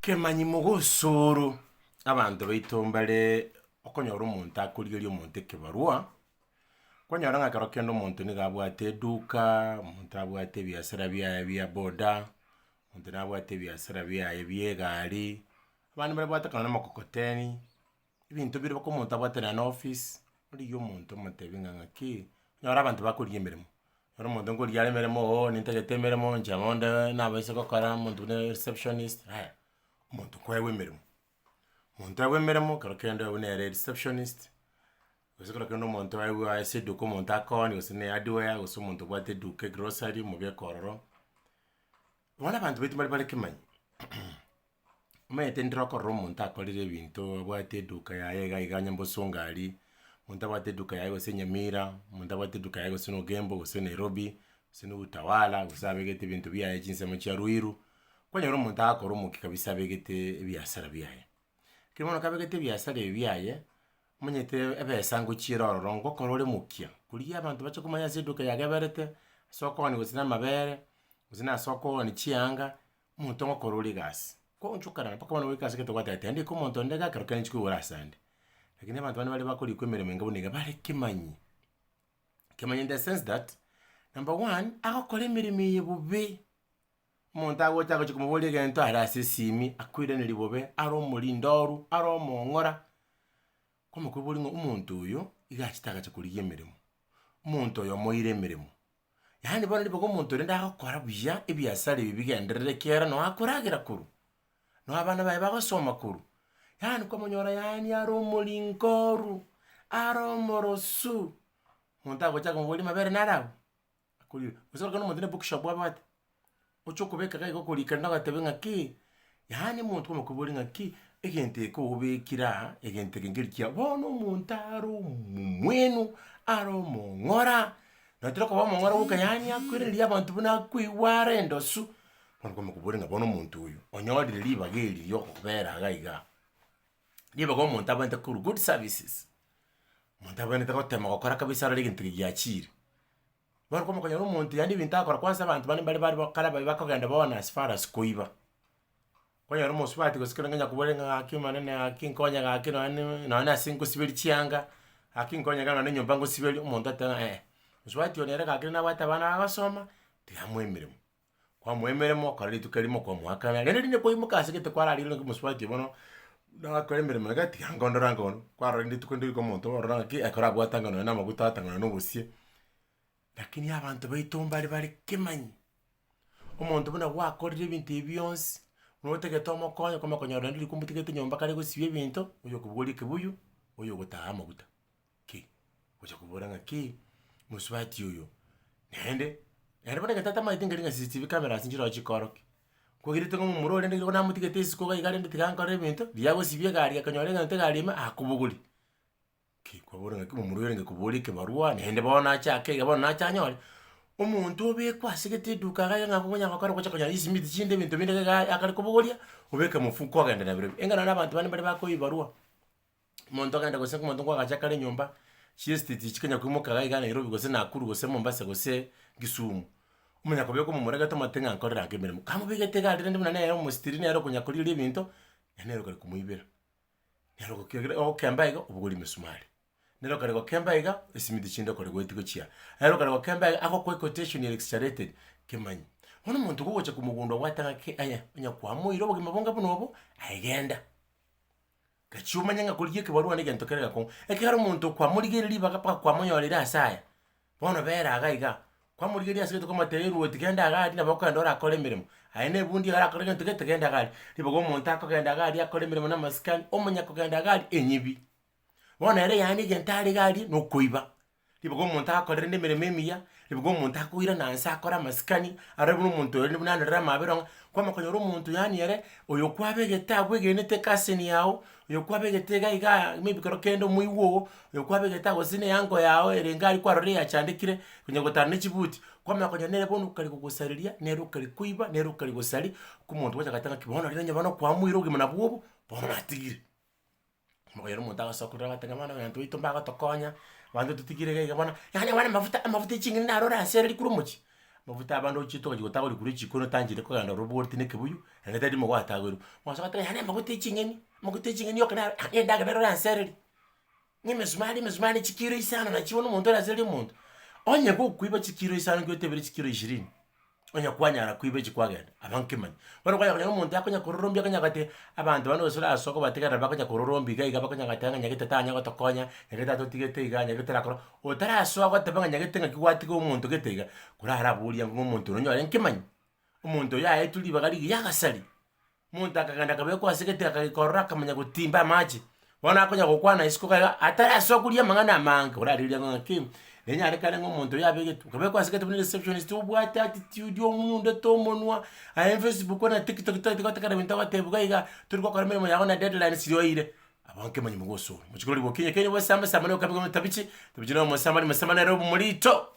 Kemanyi mugusuru abantu baitombare okonyora omonto akorigeria omonto ekebarua kwanyora ng'akero kende omonto niga abwate eduka, omonto abwate ebiasara biaye bia boda, omonto nabwate ebiasara biaye bia egari, abande barabwate kona na amokokoteni, ebinto bire mpaka omonto abwate na office. Origie omonto omotebi ng'a ng'aki nyora abanto bakorigia emeremo, nyora omonto nkorigia are emeremo nintagete emeremo inche bonde nabaise gokora omonto buna receptionist. Omonto kwewa emeremo, omonto awa emeremo kero kende buna ere receptionist, gose kero kende omonto awa ase eduka omonto akoni gose na hardware gose omonto obwate eduka egrocery omobieka ororo. Bono abanto baito bare kemanyi omanyete ndire okorora omonto akorire ebinto abwate eduka yaye iga iga nyambosongari, omonto abwate eduka yaye gose Nyamira, omonto abwate eduka yaye gose Nogembo gose Nairobi gose na Utawala gose abegete ebinto biaye chinsemo chia Ruiru. Kwanyora omonto agakora omoki kabisa abegete ebiasara biaye. Kero bono kabegete ebiasara ebi biaye omanyete ebesa ngochiera ororo ngokora ore mokia kurigia abanto bache komanya ase eduka yageberete ase okogani gose na amabere gose na ase okogani chianga omonto ngokora ore egasi konchokarana mpaka bono egasi gete gwatete ndika omonto onde iga kero kende nchikoigora ase ande. Lakini abanto bane bare bakorikwa emeremo enga buna iga bare kemanyi. Kemanyi in the sense that number one agokora emeremo eye bobe. Omonto agocha gochi komoboria egento are ase esimi akoiraneri bobe are omorindoru are omong'ora kwamokobori ng'a omonto oyo iga achete agacha korigia emeremo, omonto oyo omoire emeremo. Yaani bono riboka omonto ore ndagokora buya ebiasara ebi bigenderere kiagera no akoragera korwa no abana baye bagosoma korwa. Yaani kwamonyora yaani are omoringoru are omorosu omonto agocha komoboria mabere nare abwo akorire gose kero omonto na ebookshop abwate ocha okobeka iga iga okorikana ogateba ng'aki yaani omonto kwamokobori ng'aki egento eke obekire aha egento eke nkeri bono omonto are omomwenu are omong'ora natera koba omong'ora goka yaani akoiraneria abanto buna akoigwa are endosu. Bono kwamokobori ng'a bono omonto oyo onyorire ribaga eri ria okobera iga iga ribaga omonto abwate korwa good services, omonto abwenerete gotema gokora kabisa arore egento giachire. Bono kwamokonyora omonto yaani ebinto agokora kwanza abanto bane bare kara babe bakogenda bono as far as koiba. Kwanyora omosubati gose kero ngenya kobore ng'a gaki manene gaki nkonya gaki nonye ase nkosiberia chianga gaki nkonya iga nonye enyomba ngosiberia omonto ateba mosubati oyo nere gaki nabwate abana bagosoma tigamoa emeremo. Kwamoa emeremo okora rituko erimo kwamoakana rende rinde kwaimoka ase gete kwararire ng'a mosubati bono nagakora emeremo iga tiga nkondora nkono kwarora rituko ndirika omonto orora ng'aki ekero abwate anga nonye na amaguta ata nonye na obosie. Lakini abanto baito bare kemanyi omonto buna gwakorire ebinto ebi bionsi notagete omokonye kwamokonyora ndiri komotigete nyomba kare gosibia ebinto oyo okoboria ekebuyu oyo ogotaha amaguta ki gocha kobora ng'aki mosubati oyo nende bono gete atamaete ngeri ng'a CCTV cameras nchiro chikoroki kwagirete ng'a omomura ore ndenge namotigete isiko iga rende tiga nkorera ebinto riagosibia egari akanyora egento egari ime akobogori ki kwabora ng'aki omomura oyo renge koboria ekebarua nende bono achake iga bono nacha anyore omonto obekwa ase gete eduka iga ng'a konya gokora gocha konyora esimiti chinde ebinto binde iga akare kobogoria obeke mofuko ogende nabirobio engano na abanto bane bare bakoiba barua. Omonto ogenda gose omonto kwagacha kare enyomba chia estate chikenya koimoka iga iga Nairobi gose Nakuru gose Mombasa gose Kisumu omanya kobeka omomura gete omanyete ng'a nkorera ake emeremo kamobegete egari rende buna nere omositiri nere okonya koriria ebinto nere okare komoibera nere ogokemba iga obogorie mesumari nere okare gokemba iga esimiti chinde okore goeti gochia nere okare gokemba iga agokwa quotation exaggerated kemanyi. Bono omonto gogocha komogunda obwate ng'aki onya kwamoire obogima bonga buna obo aegenda gachi omanye ng'a korigia ekebarua na egento kere gakong'u ekero omonto kwamorigeria ribaga mpaka kwamonyorire ase aya bono bera iga iga kwamorigeria ase gete kwamotebia ruoti genda gari nabo okogenda orakore emeremo aye na ebundi iga arakore egento gete genda gari ribaga omonto akogenda gari akore emeremo na amasikani omanya kogenda gari enyibi. Bono ere yaani egento are gari nokoiba ribaga omonto agakorera rende emeremo emiya ribaga omonto akoirana nse akore amasikani are buna omonto oyo buna anorere amabere ng'a kwamokonyora omonto yaani ere oyo kwabegete abwegenete cousin yago oyo kwabegete iga iga maybe kero kende omoigwa ogo oyo kwabegete gose na euncle yago erenge aria kwarorire yachandekire konya gotara na echibuti kwamanya konyora nere bono okari kogosariria nere okari koiba nere okari gosari kwa omonto gwachagete ng'aki bono rire onye bono kwamoire obogima nabwo obo bono natigire. Kwamokonyora omonto agasokorera agateba bono egento baito mbagotokonya abanto totigire iga iga bono yaani bono amafuta eching'eni narore ase ere rikuru omochi mafuta abando chito gotagori kuri chikono tangire ko ganda roboti ne kebuyu ngata di mogwa tagoro mwaso kata hane magote chingeni yokana yendaga bero anseri ni mesumali chikiro isano na chiwono muntu razeli muntu onye ko kuiba chikiro isano kwetebere chikiro 20 onya kwanyara kuibe chikwagenda abankimani bano kwanya muntu akonya kororombi akanya kate abantu bano sura asoko batekara bakanya kororombi ga bakanya katanga nyagete tanya gotokonya nyagete totigete iga nyagete rakoro otara aswa gotebanga nyagete ngakiwati ko muntu getega kurara buria ngo muntu nonyore nkimani umuntu ya etuli bagari yagasali muntu akaganda kabe ko asigete akakorora kamanya gutimba maji wana akonya gukwana isiko kaga atara aswa kuria mangana manke urariria ngo ngakim nenya arekane ngomuntu yabege tukabe kwasikete muri receptionist ubwate attitude yo munde tomonwa a Facebook na TikTok tukataka bintu batebuga iga turiko kwa memo yaho na deadline siriyoire abanke manyi mugoso muchikori bokinye kenye wasamba samane ukabiga mutabichi no musamba ni musamba na robo murito